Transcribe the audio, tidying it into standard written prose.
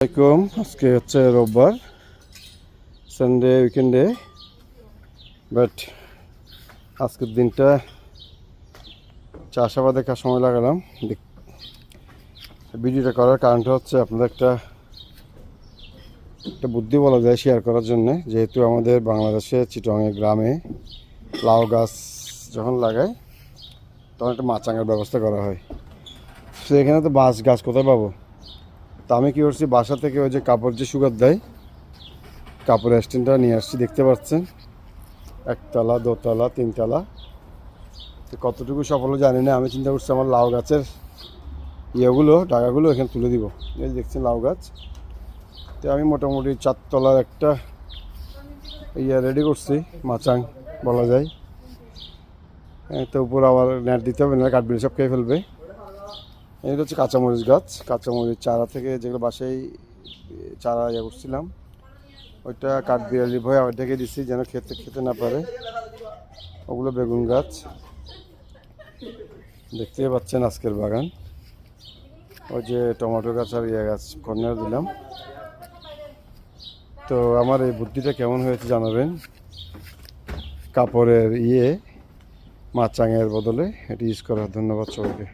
আসসালামাইকুম। আজকে হচ্ছে রোববার, সানডে উইকেন্ডে, বাট আজকের দিনটা চাষাবাদে কাজ সময় লাগালাম। ভিডিওটা করার কারণটা হচ্ছে আপনাদের একটা বুদ্ধি বলা যায় শেয়ার করার জন্যে। যেহেতু আমাদের বাংলাদেশে চিটংয়ের গ্রামে লাউ গাছ যখন লাগায় তখন একটা মাচাঙের ব্যবস্থা করা হয়। তো এখানে তো বাঁশ গাছ কোথায় পাবো? তা আমি কী করছি, বাসা থেকে ওই যে কাপড় যে সুগার দেয়, কাপড়ের স্ট্যান্ডটা নিয়ে আসছি। দেখতে পাচ্ছেন, একতলা, দোতলা, তিনতলা। তো কতটুকু সফল জানি না। আমি চিন্তা করছি আমার লাউ গাছের ইয়েগুলো, টাকাগুলো এখানে তুলে দিব। এই দেখছেন লাউ গাছ। তো আমি মোটামুটি 4 তলার একটা রেডি করছি, মাচাং বলা যায়। তো উপর আবার নেট দিতে হবে, না কাঠবিড়ি সব খেয়ে ফেলবে। এটা হচ্ছে কাঁচামরিচ গাছ, কাঁচামরিচ চারা থেকে যেগুলো বাসায় চারা করছিলাম, ওইটা কাঠবিড়ালি ভয়ে আবার ঢেকে দিচ্ছি যেন খেতে না পারে। ওগুলো বেগুন গাছ, দেখতে পাচ্ছেন আজকের বাগান। ওই যে টমেটো গাছ আর গাছ কর্নার দিলাম। তো আমার এই বুদ্ধিটা কেমন হয়েছে জানাবেন। কাপড়ের মাচাঙের বদলে এটি ইউজ করা। ধন্যবাদ সবাইকে।